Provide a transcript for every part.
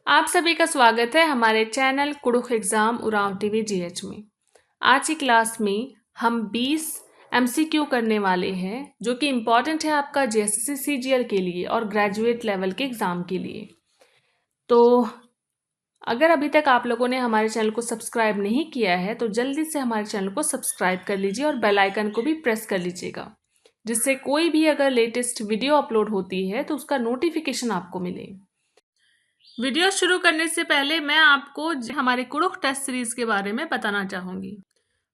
आप सभी का स्वागत है हमारे channel Kurukh exam Oraon TV GH में। आज की क्लास में हम 20 एमसीक्यू करने वाले हैं जो कि इम्पॉर्टेंट है आपका जेएसएससी सीजीएल के लिए और ग्रेजुएट लेवल के एग्ज़ाम के लिए। तो अगर अभी तक आप लोगों ने हमारे चैनल को सब्सक्राइब नहीं किया है तो जल्दी से हमारे चैनल को सब्सक्राइब कर लीजिए और बेल आइकन को भी प्रेस कर लीजिएगा, जिससे कोई भी अगर लेटेस्ट वीडियो अपलोड होती है तो उसका नोटिफिकेशन आपको मिले। वीडियो शुरू करने से पहले मैं आपको हमारे कुड़ुख टेस्ट सीरीज के बारे में बताना चाहूँगी।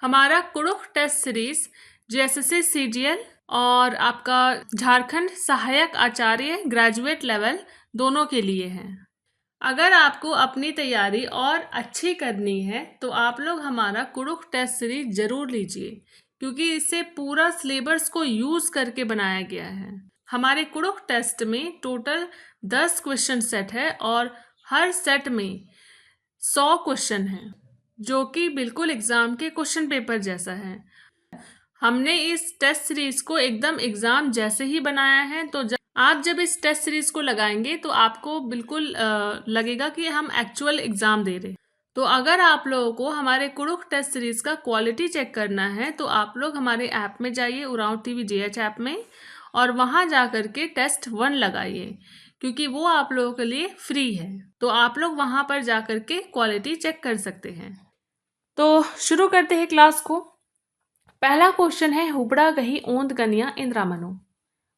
हमारा Kurukh test series JSSC CGL और आपका झारखंड सहायक आचार्य ग्रेजुएट लेवल दोनों के लिए है। अगर आपको अपनी तैयारी और अच्छी करनी है तो आप लोग हमारा कुड़ुख टेस्ट सीरीज ज़रूर लीजिए, क्योंकि इसे पूरा सिलेबस को यूज़ करके बनाया गया है। हमारे कुड़ुख टेस्ट में टोटल 10 क्वेश्चन सेट है और हर सेट में 100 क्वेश्चन हैं, जो कि बिल्कुल एग्ज़ाम के क्वेश्चन पेपर जैसा है। हमने इस टेस्ट सीरीज़ को एकदम एग्ज़ाम जैसे ही बनाया है, तो आप जब इस टेस्ट सीरीज़ को लगाएंगे तो आपको बिल्कुल लगेगा कि हम एक्चुअल एग्ज़ाम दे रहे हैं। तो अगर आप लोगों को हमारे कुड़ुख टेस्ट सीरीज़ का क्वालिटी चेक करना है तो आप लोग हमारे ऐप में जाइए, उरांव टीवी जीएच ऐप में, और वहाँ जा कर के टेस्ट 1 लगाइए, क्योंकि वो आप लोगों के लिए फ्री है। तो आप लोग वहाँ पर जा कर के क्वालिटी चेक कर सकते हैं। तो शुरू करते हैं क्लास को। पहला क्वेश्चन है, हुबड़ा गही ओंद गनिया इंद्रामनु।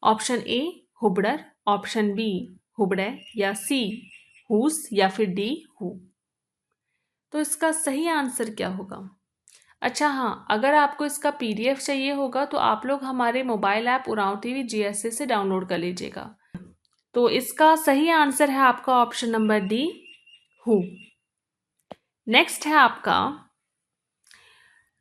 ऑप्शन ए हुबड़र, ऑप्शन बी हुबड़े, या सी हुस, या फिर डी हु। तो इसका सही आंसर क्या होगा? अच्छा हाँ, अगर आपको इसका पीडीएफ चाहिए होगा तो आप लोग हमारे mobile app Oraon TV GSA से डाउनलोड कर लीजिएगा। तो इसका सही आंसर है आपका option number D who. Next है आपका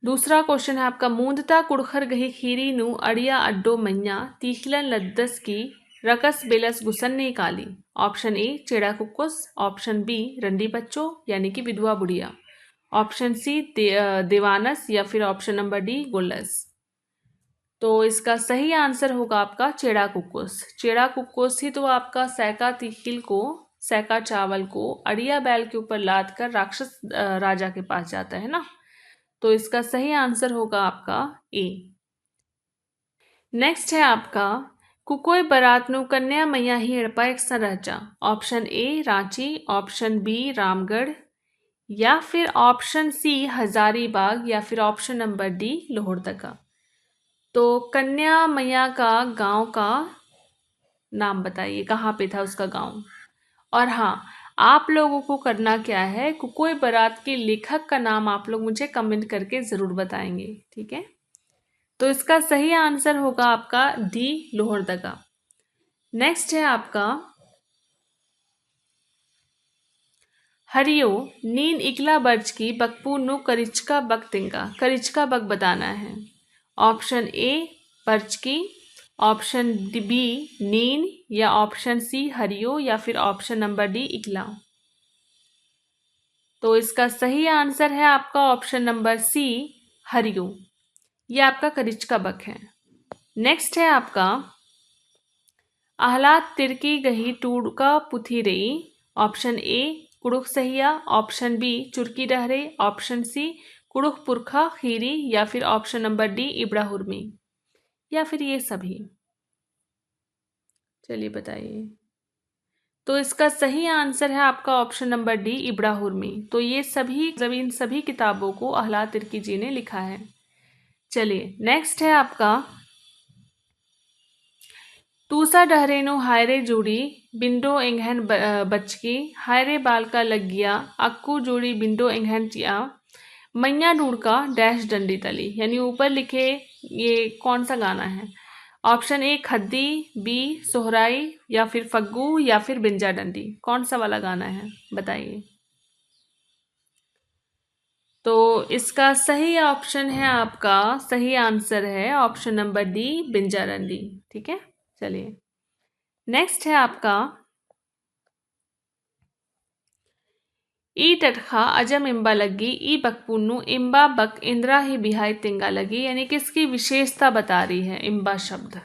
दूसरा क्वेश्चन है आपका, मूंदता कुड़खर गही खीरी नु अड़िया अड्डो मैया तीखलन लद्दस की रकस बेलस गुसन्नी काली। ऑप्शन ए चेड़ा कुक्कुस, ऑप्शन बी रंडी बच्चों यानी कि विधवा बुढ़िया, ऑप्शन सी देवानस, या फिर ऑप्शन नंबर डी गुल्लस। तो इसका सही आंसर होगा आपका चेड़ा कुक्कुस। चेड़ा कुक्कुस ही तो आपका सैका तिखिल को, सैका चावल को अड़िया बैल के ऊपर लाद कर राक्षस राजा के पास जाता है ना। तो इसका सही आंसर होगा आपका ए। नेक्स्ट है आपका, कुकोई बारात नु कन्या मैया ही हड़पा एक सरहचा। Option A Ranchi, option B Ramgarh, या फिर ऑप्शन सी हजारीबाग, या फिर ऑप्शन नंबर डी लोहरदगा। तो कन्या मैया का गांव का नाम बताइए, कहाँ पे था उसका गांव। और हाँ, आप लोगों को करना क्या है, कुकोई बारात के लेखक का नाम आप लोग मुझे कमेंट करके ज़रूर बताएंगे, ठीक है। तो इसका सही आंसर होगा आपका डी लोहरदगा। नेक्स्ट है आपका, हरियो नीन इकला बर्ज की बकपू नु करिचका बक तिंगा। करिचका बक बताना है। ऑप्शन ए बर्ज की, ऑप्शन बी नीन, या ऑप्शन सी हरियो, या फिर ऑप्शन नंबर डी इकला। तो इसका सही आंसर है आपका ऑप्शन नंबर सी हरियो। ये आपका करिचका बक है। नेक्स्ट है आपका, आहलाद तिरकी गही टूडका पुथी रही। Option A Kurukh Sahiya, option B Churki Dahre, option C Kurukh Purkha Khiri, या फिर option number D Ibra Hurmi, या फिर ये सभी। चलिए बताइए। तो इसका सही आंसर है आपका ऑप्शन नंबर डी इबड़ा हुरमी। तो ये सभी इन सभी किताबों को आहलाद तिर्की जी ने लिखा है। चलिए नेक्स्ट है आपका, तूसा डहरेनु हायरे जोड़ी बिंडो एंगहन बचकी, हायरे बाल का लग गया अक्कू जोड़ी बिंडो एंगहन चिया, मैया ढूंढका डैश डंडी तली। यानी ऊपर लिखे ये कौन सा गाना है? ऑप्शन ए खद्दी, बी सोहराई, या फिर फग्गू, या फिर बिंजा डंडी। कौन सा वाला गाना है बताइए। तो इसका सही ऑप्शन है आपका, सही आंसर है ऑप्शन नंबर डी बिंजा डंडी, ठीक है। चलिए नेक्स्ट है आपका, ई टटखा अजम इम्बा लगी ई बकपुन्नू इम्बा बक इंद्रा ही बिहाई तिंगा लगी। यानी किसकी विशेषता बता रही है इम्बा शब्द?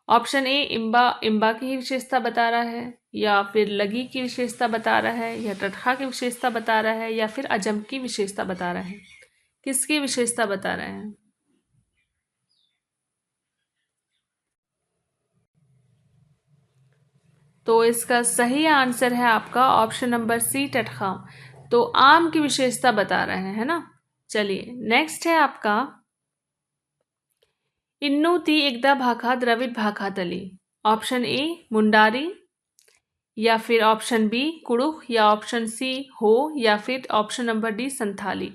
ऑप्शन ए इम्बा, इम्बा की ही विशेषता बता रहा है। या फिर लगी की विशेषता बता रहा है, या टटखा की विशेषता बता रहा है, या फिर अजम की विशेषता बता रहा है? किसकी विशेषता बता रहे हैं? तो इसका सही आंसर है आपका ऑप्शन नंबर सी, टटखा। तो आम की विशेषता बता रहे हैं, है ना। चलिए नेक्स्ट है आपका, इन्नू ती एकदा भाखा द्रविड भाखा तली। ऑप्शन ए मुंडारी, या फिर ऑप्शन बी कुड़ुख, या ऑप्शन सी हो, या फिर ऑप्शन नंबर डी संथाली।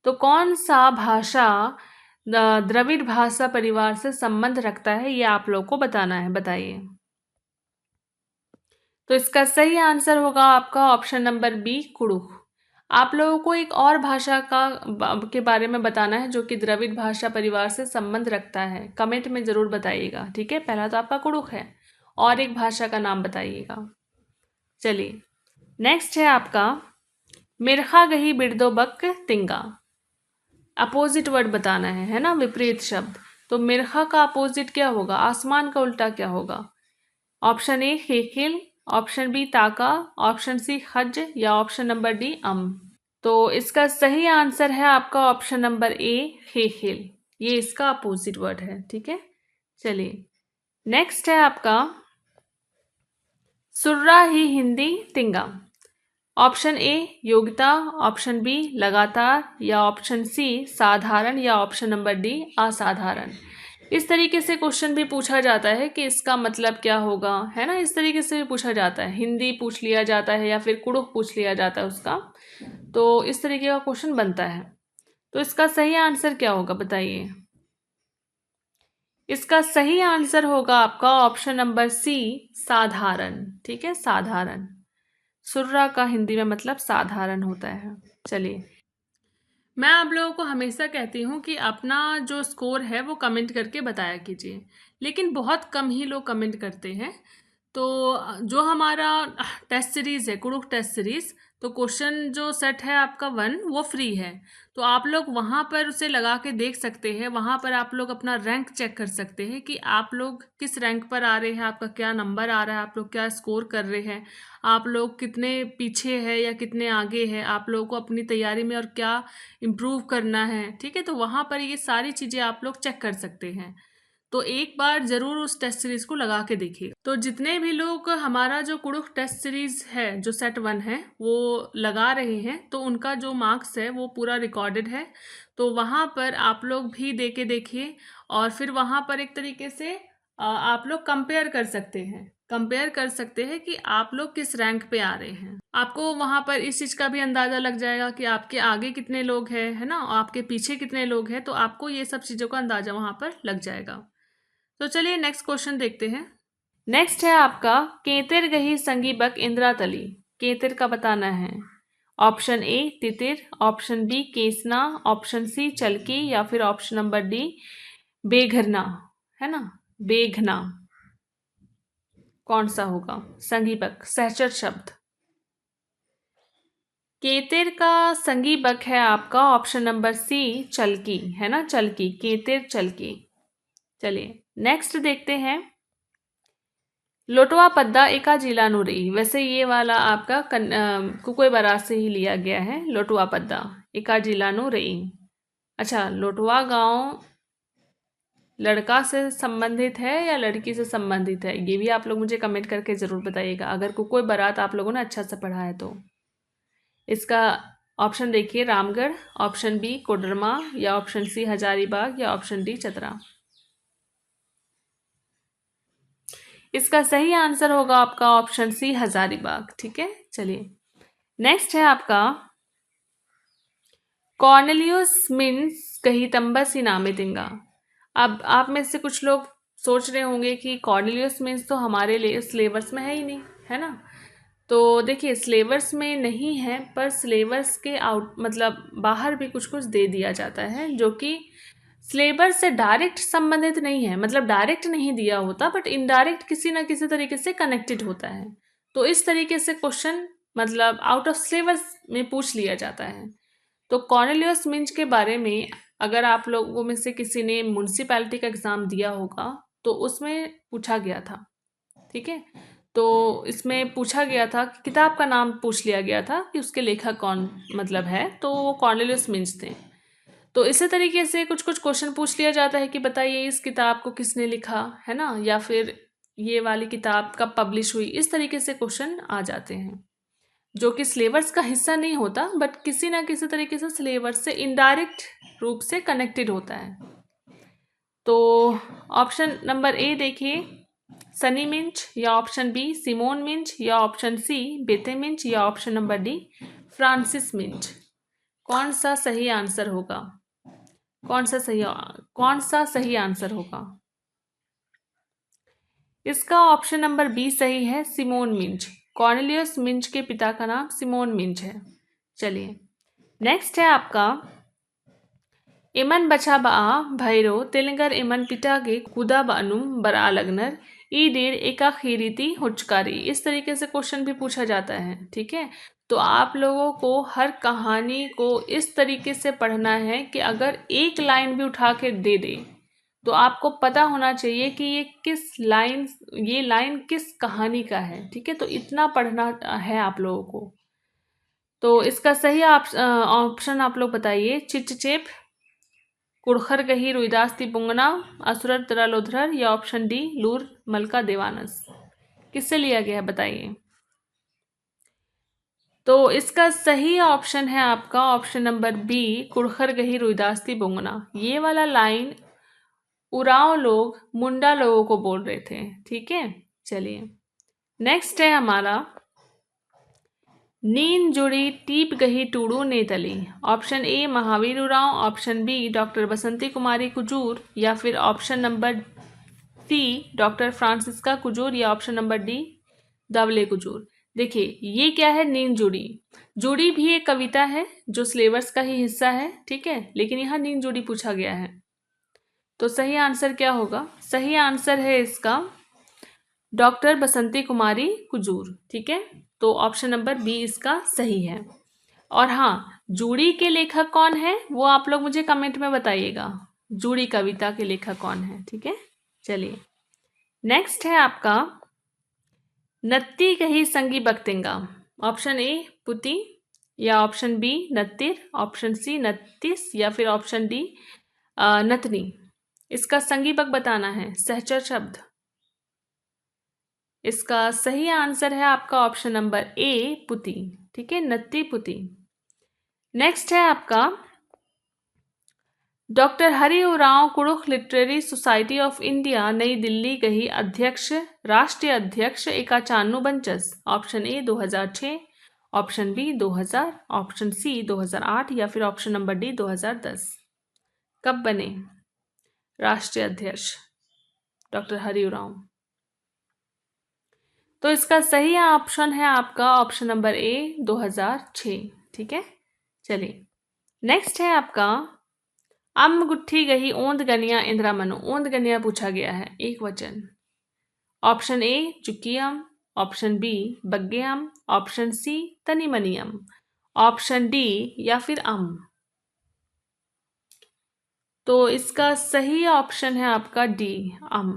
तो कौन सा भाषा द्रविड़ भाषा परिवार से संबंध रखता है, ये आप लोग को बताना है, बताइए। तो इसका सही आंसर होगा आपका ऑप्शन नंबर बी कुड़ुख। आप लोगों को एक और भाषा के बारे में बताना है जो कि द्रविड़ भाषा परिवार से संबंध रखता है, कमेंट में ज़रूर बताइएगा, ठीक है। पहला तो आपका कुड़ुख है, और एक भाषा का नाम बताइएगा। चलिए नेक्स्ट है आपका, मिर्खा गही बिरदो बक तिंगा। अपोजिट वर्ड बताना है ना, विपरीत शब्द। तो मिर्खा का अपोजिट क्या होगा, आसमान का उल्टा क्या होगा? ऑप्शन ए खेखिल, ऑप्शन बी ताका, ऑप्शन सी खज, या ऑप्शन नंबर डी अम। तो इसका सही आंसर है आपका ऑप्शन नंबर ए खेखिल, ये इसका अपोजिट वर्ड है, ठीक है। चलिए नेक्स्ट है आपका, सुर्रा ही हिंदी तिंगा। ऑप्शन ए योग्यता, ऑप्शन बी लगातार, या ऑप्शन सी साधारण, या ऑप्शन नंबर डी असाधारण। इस तरीके से क्वेश्चन भी पूछा जाता है कि इसका मतलब क्या होगा, है ना। इस तरीके से भी पूछा जाता है, हिंदी पूछ लिया जाता है या फिर कुड़ुख पूछ लिया जाता है उसका। तो इस तरीके का क्वेश्चन बनता है। तो इसका सही आंसर क्या होगा बताइए। इसका सही आंसर होगा आपका ऑप्शन नंबर सी साधारण, ठीक है, साधारण। सुर्रा का हिंदी में मतलब साधारण होता है। चलिए, मैं आप लोगों को हमेशा कहती हूँ कि अपना जो स्कोर है वो कमेंट करके बताया कीजिए, लेकिन बहुत कम ही लोग कमेंट करते हैं। तो जो हमारा टेस्ट सीरीज़ है, कुड़ुख टेस्ट सीरीज़, तो क्वेश्चन जो सेट है आपका 1 वो फ्री है। तो आप लोग वहाँ पर उसे लगा के देख सकते हैं, वहाँ पर आप लोग अपना रैंक चेक कर सकते हैं कि आप लोग किस रैंक पर आ रहे हैं, आपका क्या नंबर आ रहा है, आप लोग क्या स्कोर कर रहे हैं, आप लोग कितने पीछे हैं या कितने आगे हैं, आप लोगों को अपनी तैयारी में और क्या इम्प्रूव करना है, ठीक है। तो वहाँ पर ये सारी चीज़ें आप लोग चेक कर सकते हैं। तो एक बार ज़रूर उस टेस्ट सीरीज़ को लगा के देखिए। तो जितने भी लोग हमारा जो कुड़ुख टेस्ट सीरीज़ है जो सेट 1 है वो लगा रहे हैं, तो उनका जो मार्क्स है वो पूरा रिकॉर्डेड है। तो वहाँ पर आप लोग भी दे के देखिए, और फिर वहाँ पर एक तरीके से आप लोग कंपेयर कर सकते हैं, कि आप लोग किस रैंक पे आ रहे हैं। आपको वहाँ पर इस चीज़ का भी अंदाज़ा लग जाएगा कि आपके आगे कितने लोग हैं, है ना, आपके पीछे कितने लोग हैं। तो आपको ये सब चीज़ों का अंदाज़ा वहाँ पर लग जाएगा। तो चलिए नेक्स्ट क्वेश्चन देखते हैं। नेक्स्ट है आपका, केतिर गही संगी बक इंदिरा तली। केतिर का बताना है। ऑप्शन ए तितिर, ऑप्शन बी केसना, ऑप्शन सी चलकी, या फिर ऑप्शन नंबर डी बेघरना, है ना, बेघना। कौन सा होगा? संगीबक सहचर शब्द। केतिर का संगीबक है आपका ऑप्शन नंबर सी चलकी, है ना, चलकी, केतिर चलकी। चलिए नेक्स्ट देखते हैं, लोटवा पद्दा एका जिला नुरी। वैसे ये वाला आपका कुकोई बारात से ही लिया गया है, लोटवा पद्दा एका जिला नुरी। अच्छा, लोटवा गांव लड़का से संबंधित है या लड़की से संबंधित है, ये भी आप लोग मुझे कमेंट करके ज़रूर बताइएगा, अगर कुकोई बारात आप लोगों ने अच्छा से पढ़ा है तो। इसका ऑप्शन देखिए, रामगढ़, ऑप्शन बी कोडरमा, या ऑप्शन सी हजारीबाग, या ऑप्शन डी चतरा। इसका सही आंसर होगा आपका ऑप्शन सी हजारीबाग, ठीक है। चलिए नेक्स्ट है आपका, कॉर्नेलियस मीन्स कही तंबस ही नामे तिंगा। अब आप में से कुछ लोग सोच रहे होंगे कि कॉर्नेलियस मीन्स तो हमारे लिए सिलेबस में है ही नहीं, है ना। तो देखिए सिलेबस में नहीं है, पर सिलेबस के आउट मतलब बाहर भी कुछ कुछ दे दिया जाता है जो कि सिलेबस से डायरेक्ट संबंधित नहीं है, मतलब डायरेक्ट नहीं दिया होता, बट इनडायरेक्ट किसी ना किसी तरीके से कनेक्टेड होता है। तो इस तरीके से क्वेश्चन मतलब आउट ऑफ सिलेबस में पूछ लिया जाता है। तो कॉर्नेलियस मिंज के बारे में अगर आप लोगों में से किसी ने म्यूनसिपैलिटी का एग्ज़ाम दिया होगा तो उसमें पूछा गया था, ठीक है। तो इसमें पूछा गया था, किताब का नाम पूछ लिया गया था कि उसके लेखक कौन मतलब है, तो वो कॉर्नेलियस मिंज थे। तो इसी तरीके से कुछ कुछ क्वेश्चन पूछ लिया जाता है कि बताइए इस किताब को किसने लिखा, है ना, या फिर ये वाली किताब कब पब्लिश हुई। इस तरीके से क्वेश्चन आ जाते हैं, जो कि सिलेबस का हिस्सा नहीं होता, बट किसी ना किसी तरीके से सिलेबस से इनडायरेक्ट रूप से कनेक्टेड होता है। तो ऑप्शन नंबर ए देखिए, सनी मिंच, या ऑप्शन बी सिमोन मिंच, या ऑप्शन सी बेथे मिंच, या option number D Francis Minj. कौन सा सही आंसर होगा? कौन सा सही आंसर होगा? इसका ऑप्शन नंबर बी सही है, सिमोन मिंच। कॉर्नेलियस मिंच के पिता का नाम सिमोन मिंच है। चलिए, नेक्स्ट है आपका, इमन बचा बा भैरो तेलंगर इमन पिटा के कुदा बानुम बरा लगनर ई डेढ़ एका खीरीती हुचकारी। इस तरीके से क्वेश्चन भी पूछा जाता है, ठीक है। तो आप लोगों को हर कहानी को इस तरीके से पढ़ना है कि अगर एक लाइन भी उठा के दे दे तो आपको पता होना चाहिए कि ये लाइन किस कहानी का है, ठीक है। तो इतना पढ़ना है आप लोगों को। तो इसका सही ऑप्शन आप लोग बताइए, चिचचेप, कुड़खर गही रुईदास ती पुंगना, असुरर तरा लोधरर, या ऑप्शन डी लूर मलका देवानस। किससे लिया गया है बताइए। तो इसका सही ऑप्शन है आपका ऑप्शन नंबर बी, कुड़खर गही रुईदास ती पुंगना। ये वाला लाइन उरांव लोग मुंडा लोगों को बोल रहे थे, ठीक है। चलिए, नेक्स्ट है हमारा, नींद जुड़ी टीप गही टूडू नेतली। Option A Mahavir Oraon, option B doctor Basanti Kumari Kujur, या फिर option number C doctor Francisca Kujur, या option number D Dawle Kujur. देखिए, ये क्या है, नींद जुड़ी। जुड़ी भी एक कविता है जो सिलेबस का ही हिस्सा है, ठीक है, लेकिन यहाँ नींद जुड़ी पूछा गया है। तो सही आंसर क्या होगा? सही आंसर है इसका डॉक्टर बसंती कुमारी कुजूर, ठीक है। तो ऑप्शन नंबर बी इसका सही है। और हाँ, जूड़ी के लेखक कौन है वो आप लोग मुझे कमेंट में बताइएगा, जूड़ी कविता के लेखक कौन है, ठीक है। चलिए, नेक्स्ट है आपका, नत्ती कही संगी बक्तिंगा। ऑप्शन ए पुती, या ऑप्शन बी नत्तिर, ऑप्शन सी नत्तिस, या फिर ऑप्शन डी नतनी। इसका संगी बक बताना है, सहचर शब्द। इसका सही आंसर है आपका ऑप्शन नंबर ए पुती, ठीक है, नत्ती पुती। नेक्स्ट है आपका, doctor Hari Oraon Kurukh literary society of India नई दिल्ली गही अध्यक्ष, राष्ट्रीय अध्यक्ष एका चान्नू बंचस। Option A 2006, option B 2000, option C 2008, या फिर ऑप्शन नंबर डी 2010। कब बने राष्ट्रीय अध्यक्ष डॉक्टर हरि उरांव? तो इसका सही ऑप्शन है आपका ऑप्शन नंबर ए 2006, ठीक है। चलिए, नेक्स्ट है आपका, अम गुट्ठी गही ओंद गनिया इंदिरा मनु। ओंद गनिया पूछा गया है, एक वचन। ऑप्शन ए चुकियम, ऑप्शन बी बग्गेयम, ऑप्शन सी तनिमनियम, ऑप्शन डी या फिर अम। तो इसका सही ऑप्शन है आपका डी, अम।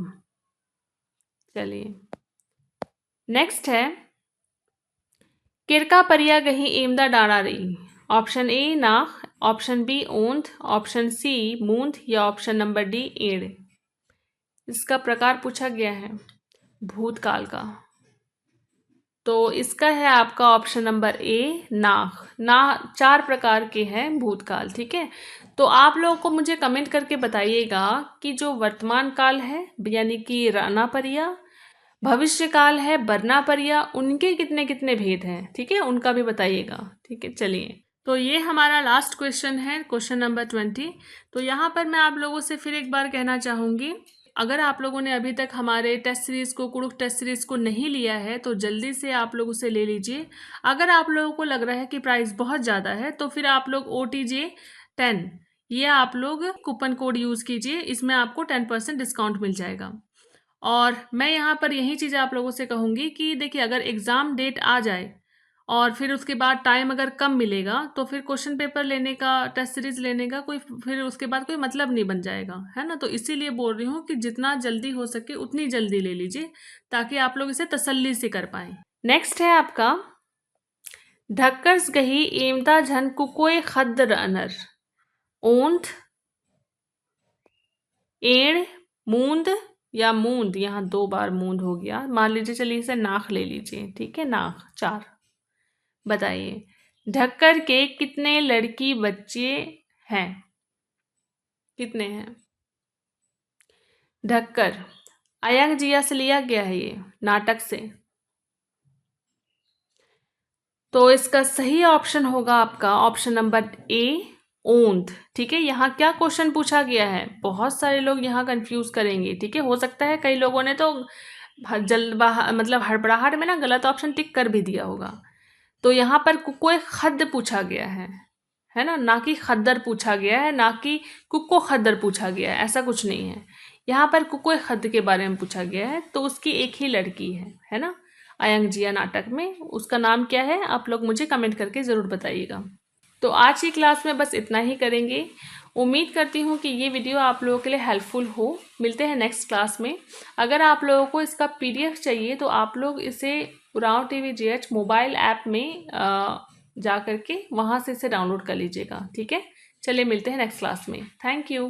चलिए, नेक्स्ट है, किरका परिया गही एमदा डाड़ा रही। ऑप्शन ए नाख, ऑप्शन बी ओंध, ऑप्शन सी मूंद, या ऑप्शन नंबर डी एड़। इसका प्रकार पूछा गया है भूतकाल का। तो इसका है आपका ऑप्शन नंबर ए नाख। ना 4 प्रकार के हैं भूतकाल, ठीक है। तो आप लोगों को मुझे कमेंट करके बताइएगा कि जो वर्तमान काल है यानी कि राना परिया, भविष्य काल है बरना परिया, उनके कितने कितने भेद हैं, ठीक है, उनका भी बताइएगा, ठीक है। चलिए, तो ये हमारा लास्ट क्वेश्चन है, क्वेश्चन नंबर 20। तो यहाँ पर मैं आप लोगों से फिर एक बार कहना चाहूँगी, अगर आप लोगों ने अभी तक हमारे टेस्ट सीरीज़ को, कुड़ुख टेस्ट सीरीज़ को नहीं लिया है तो जल्दी से आप लोग उसे ले लीजिए। अगर आप लोगों को लग रहा है कि प्राइस बहुत ज़्यादा है तो फिर आप लोग OTJ10 ये आप लोग कूपन कोड यूज़ कीजिए, इसमें आपको 10% डिस्काउंट मिल जाएगा। और मैं यहाँ पर यही चीज़ आप लोगों से कहूँगी कि देखिए, अगर एग्ज़ाम डेट आ जाए और फिर उसके बाद टाइम अगर कम मिलेगा तो फिर क्वेश्चन पेपर लेने का, टेस्ट सीरीज लेने का कोई फिर उसके बाद कोई मतलब नहीं बन जाएगा, है ना। तो इसीलिए बोल रही हूँ कि जितना जल्दी हो सके उतनी जल्दी ले लीजिए ताकि आप लोग इसे तसल्ली से कर पाएँ। नेक्स्ट है आपका ढक्कर्स गही एमदा झन कुकोय खद्द रनर, ओंठ, एड़, मूंद या मूंद, यहाँ 2 बार मूंद हो गया, मान लीजिए, चलिए इसे नाक ले लीजिए, ठीक है, नाक। 4 बताइए ढक्कर के कितने लड़की बच्चे हैं? कितने हैं? ढक्कर अयंग जिया से लिया गया है, ये नाटक से। तो इसका सही ऑप्शन होगा आपका ऑप्शन नंबर ए, ओंध। ठीक है, यहाँ क्या क्वेश्चन पूछा गया है? बहुत सारे लोग यहाँ कंफ्यूज करेंगे, ठीक है। हो सकता है कई लोगों ने तो मतलब हड़बड़ाहट में ना गलत ऑप्शन टिक कर भी दिया होगा। तो यहाँ पर कुकोय खद्द पूछा गया है ना, ना कि खद्दर पूछा गया है, ना कि कुको खद्दर पूछा गया है, ऐसा कुछ नहीं है। यहाँ पर कुकोय खद्द के बारे में पूछा गया है। तो उसकी एक ही लड़की है ना, अयंग जिया नाटक में। उसका नाम क्या है आप लोग मुझे कमेंट करके ज़रूर बताइएगा। तो आज की क्लास में बस इतना ही करेंगे। उम्मीद करती हूँ कि ये वीडियो आप लोगों के लिए हेल्पफुल हो। मिलते हैं नेक्स्ट क्लास में। अगर आप लोगों को इसका PDF चाहिए तो आप लोग इसे Oraon TV GH mobile app में जा करके वहाँ से इसे डाउनलोड कर लीजिएगा, ठीक है। चलिए मिलते हैं नेक्स्ट क्लास में। Thank you.